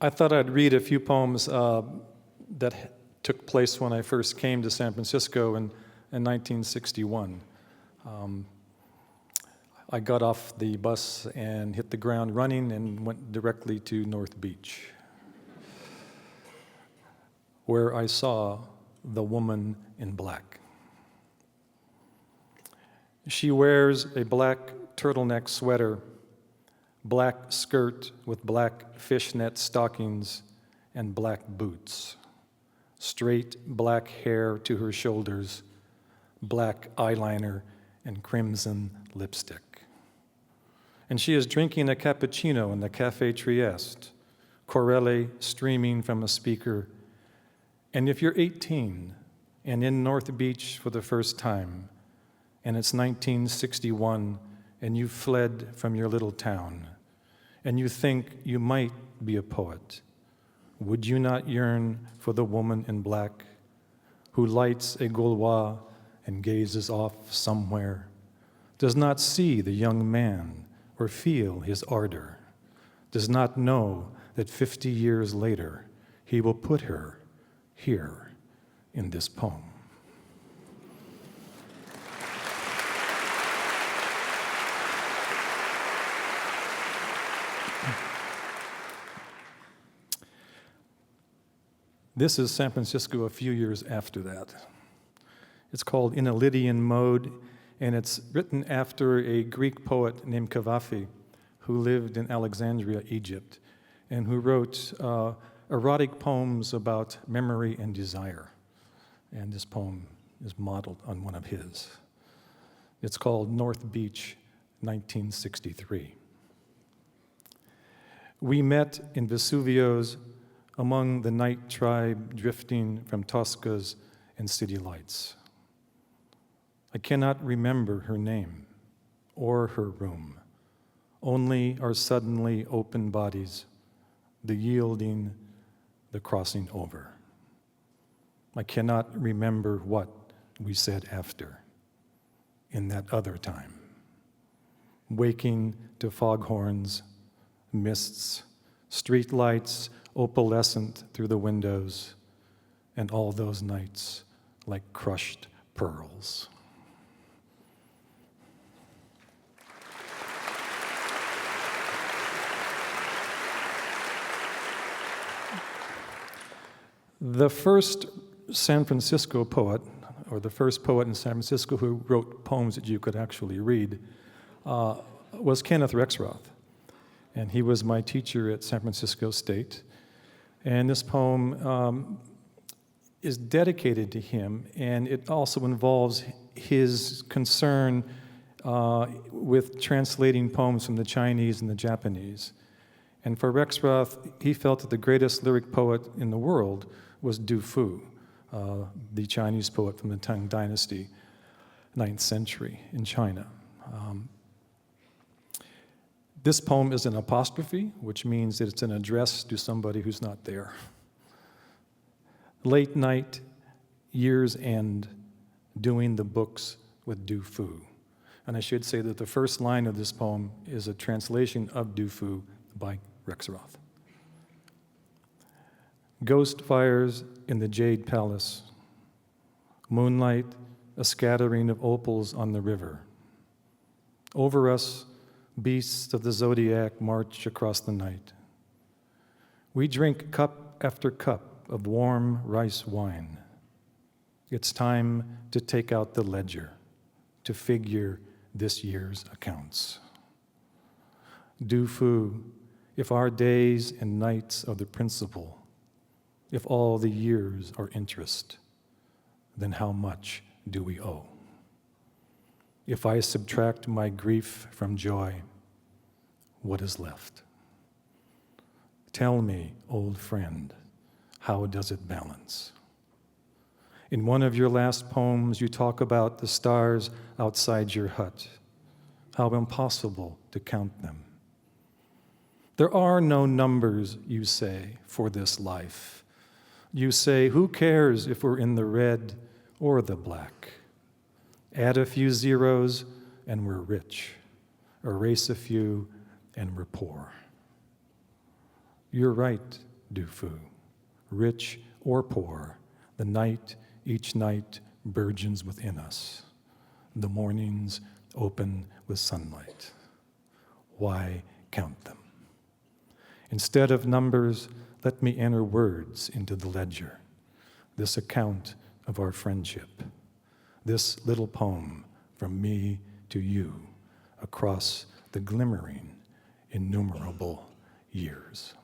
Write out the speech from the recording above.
I thought I'd read a few poems that took place when I first came to San Francisco in 1961. I got off the bus and hit the ground running and went directly to North Beach, where I saw the woman in black. She wears a black turtleneck sweater, black skirt with black fishnet stockings, and black boots, straight black hair to her shoulders, black eyeliner, and crimson lipstick. And she is drinking a cappuccino in the Café Trieste, Corelli streaming from a speaker. And if you're 18 and in North Beach for the first time, and it's 1961, and you fled from your little town, and you think you might be a poet, would you not yearn for the woman in black who lights a Gaulois and gazes off somewhere, does not see the young man or feel his ardor, does not know that 50 years later he will put her here in this poem? This is San Francisco a few years after that. It's called In a Lydian Mode, and it's written after a Greek poet named Cavafy, who lived in Alexandria, Egypt, and who wrote erotic poems about memory and desire. And this poem is modeled on one of his. It's called North Beach, 1963. We met in Vesuvio's among the night tribe drifting from Toscas and city lights. I cannot remember her name or her room, only our suddenly open bodies, the yielding, the crossing over. I cannot remember what we said after, in that other time, waking to foghorns, mists, street lights, opalescent through the windows, and all those nights like crushed pearls. The first San Francisco poet, or the first poet in San Francisco who wrote poems that you could actually read, was Kenneth Rexroth. And he was my teacher at San Francisco State. And this poem is dedicated to him, and it also involves his concern with translating poems from the Chinese and the Japanese. And for Rexroth, he felt that the greatest lyric poet in the world was Du Fu, the Chinese poet from the Tang Dynasty, 9th century in China. This poem is an apostrophe, which means that it's an address to somebody who's not there. Late night, year's end, doing the books with Du Fu. And I should say that the first line of this poem is a translation of Du Fu by Rexroth. Ghost fires in the Jade Palace. Moonlight, a scattering of opals on the river. Over us, beasts of the zodiac march across the night. We drink cup after cup of warm rice wine. It's time to take out the ledger, to figure this year's accounts. Du Fu, if our days and nights are the principal, if all the years are interest, then how much do we owe? If I subtract my grief from joy, what is left? Tell me, old friend, how does it balance? In one of your last poems, you talk about the stars outside your hut, how impossible to count them. There are no numbers, you say, for this life. You say, who cares if we're in the red or the black? Add a few zeros and we're rich. Erase a few and we're poor. You're right, Du Fu. Rich or poor, the night, each night, burgeons within us. The mornings open with sunlight. Why count them? Instead of numbers, let me enter words into the ledger. This account of our friendship. This little poem from me to you across the glimmering, innumerable years.